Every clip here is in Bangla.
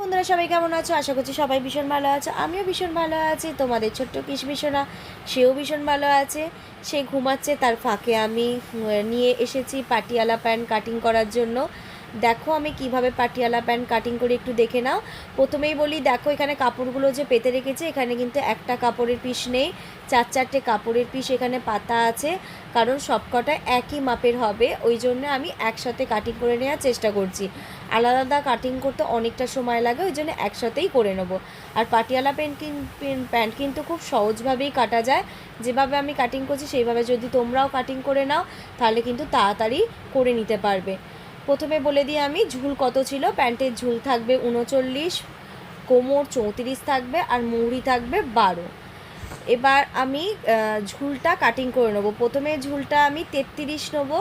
বন্ধুরা সবাই কেমন আছো? আশা করছি সবাই ভীষণ ভালো আছো। আমিও ভীষণ ভালো আছি। তোমাদের ছোট্ট কিশমিশোনা সেও ভীষণ ভালো আছে। সে ঘুমাচ্ছে, তার ফাঁকে আমি নিয়ে এসেছি পাটিয়ালা প্যান্ট কাটিং করার জন্য। দেখো আমি কিভাবে পাটিয়ালা প্যান্ট কাটিং করে একটু দেখে নাও। প্রথমেই বলি, দেখো এখানে কাপড়গুলো যে পেতে রেখেছে, এখানে কিন্তু একটা কাপড়ের পিস নেই, চারটে কাপড়ের পিস এখানে পাতা আছে। কারণ সবকটা একই মাপের হবে, ওই জন্য আমি একসাথে কাটিং করে নেওয়ার চেষ্টা করছি। আলাদা আলাদা কাটিং করতে অনেকটা সময় লাগে, ওই জন্য একসাথেই করে নেব। আর পাটিয়ালা প্যান্ট কিন্তু খুব সহজভাবেই কাটা যায়। যেভাবে আমি কাটিং করছি সেইভাবে যদি তোমরাও কাটিং করে নাও, তাহলে কিন্তু তাড়াতাড়ি করে নিতে পারবে। প্রথমে বলে দিই আমি ঝুল কত ছিল। প্যান্টের ঝুল থাকবে 39, কোমর 34 থাকবে, আর মুহুরি থাকবে 12। এবার আমি ঝুলটা কাটিং করে নেবো। প্রথমে ঝুলটা আমি 33 নেবো,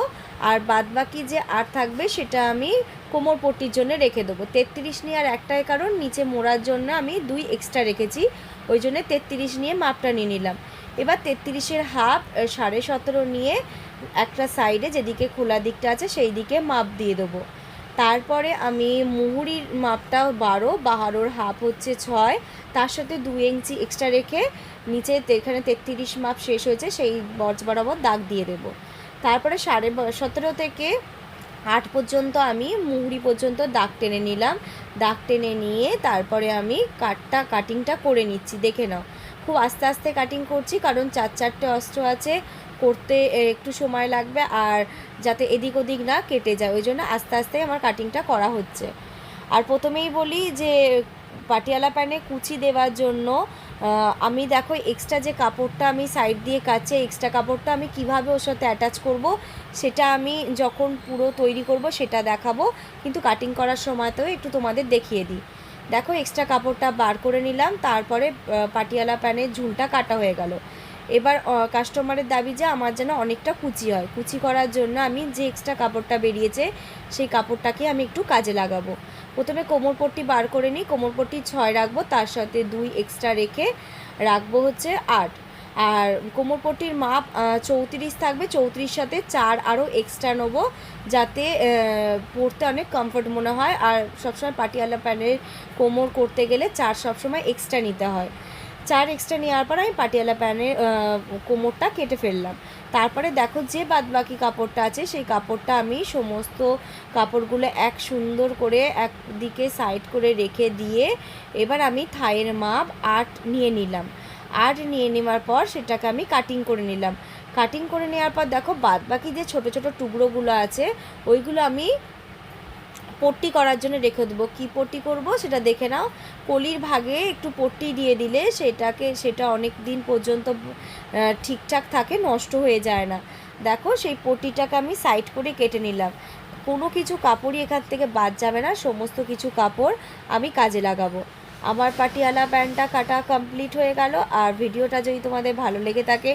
আর বাদবাকি যে আর থাকবে সেটা আমি কোমর পট্টির জন্য রেখে দেবো। 33 নিয়ে আর একটাই কারণ, নিচে মোড়ার জন্য আমি 2 এক্সট্রা রেখেছি, ওই জন্য 33 নিয়ে মাপটা নিয়ে নিলাম। এবার 33-এর হাফ 17.5 নিয়ে একটা সাইডে যেদিকে খোলা দিকটা আছে সেই দিকে মাপ দিয়ে দেবো। তারপরে আমি মুহুরির মাপটাও 12, বাহারোর হাফ হচ্ছে 6, তার সাথে 2 ইঞ্চি এক্সট্রা রেখে নিচে এখানে 33 মাপ শেষ হয়েছে সেই বর্জ বরাবর দাগ দিয়ে দেবো। তারপরে 17.5 থেকে 8 পর্যন্ত আমি মুহুরি পর্যন্ত দাগ টেনে নিলাম। দাগ টেনে নিয়ে তারপরে আমি কাটিংটা করে নিচ্ছি, দেখে নাও। খুব আস্তে আস্তে কাটিং করছি, কারণ 4 অস্ত্র আছে, করতে একটু সময় লাগবে, আর যাতে এদিক ওদিক না কেটে যায়, ওই জন্য আস্তে আস্তে আমার কাটিংটা করা হচ্ছে। আর প্রথমেই বলি যে পাটিয়ালা প্যান্টে কুচি দেওয়ার জন্য আমি দেখো এক্সট্রা যে কাপড়টা আমি সাইড দিয়ে কাটছি, এক্সট্রা কাপড়টা আমি কিভাবে ওর সাথে অ্যাটাচ করব সেটা আমি যখন পুরো তৈরি করব সেটা দেখাবো, কিন্তু কাটিং করার সময়তেও একটু তোমাদের দেখিয়ে দিই। দেখো এক্সট্রা কাপড়টা বার করে নিলাম, তারপরে পাটিয়ালা প্যান্টের ঝুলটা কাটা হয়ে গেল। এবার কাস্টমারের দাবি যে আমার যেন অনেকটা কুচি হয়, কুচি করার জন্য আমি যে এক্সট্রা কাপড়টা বেরিয়েছে সেই কাপড়টাকে আমি একটু কাজে লাগাবো। প্রথমে কোমরপট্টি বার করে নিই, কোমরপট্টি 6 রাখবো, তার সাথে 2 এক্সট্রা রেখে রাখবো হচ্ছে 8। আর কোমরপট্টির মাপ 34 থাকবে, 34 সাথে 4 আরও এক্সট্রা নেবো, যাতে পরতে অনেক কমফর্ট মনে হয়। আর সবসময় পাটিয়ালা প্যান্টের কোমর করতে গেলে 4 সবসময় এক্সট্রা নিতে হয়। 4 এক্সট্রা নেওয়ার পর আমি পাটিয়ালা প্যান্টের কোমরটা কেটে ফেললাম। তারপরে দেখো যে বাদবাকি কাপড়টা আছে সেই কাপড়টা আমি সমস্ত কাপড়গুলো এক সুন্দর করে একদিকে সাইড করে রেখে দিয়ে এবার আমি থাইয়ের মাপ 8 নিয়ে নিলাম। 8 নিয়ে নেওয়ার পর সেটাকে আমি কাটিং করে নিলাম। কাটিং করে নেওয়ার পর দেখো বাদবাকি যে ছোট ছোট টুকরোগুলো আছে ওইগুলো আমি পট্টি করার জন্য রেখে দেবো। কী পট্টি করব সেটা দেখে নাও। কলির ভাগে একটু পট্টি দিয়ে দিলে সেটা অনেক দিন পর্যন্ত ঠিকঠাক থাকে, নষ্ট হয়ে যায় না। দেখো সেই পট্টিটাকে আমি সাইড করে কেটে নিলাম। কোনো কিছু কাপড়ই এখান থেকে বাদ যাবে না, সমস্ত কিছু কাপড় আমি কাজে লাগাবো। আমার পাটিয়ালা প্যান্টটা কাটা কমপ্লিট হয়ে গেল। আর ভিডিওটা যদি তোমাদের ভালো লেগে থাকে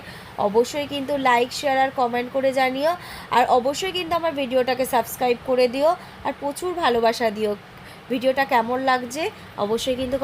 অবশ্যই কিন্তু লাইক, শেয়ার আর কমেন্ট করে জানিও। আর অবশ্যই কিন্তু আমার ভিডিওটাকে সাবস্ক্রাইব করে দিও, আর প্রচুর ভালোবাসা দিও। ভিডিওটা কেমন লাগছে অবশ্যই কিন্তু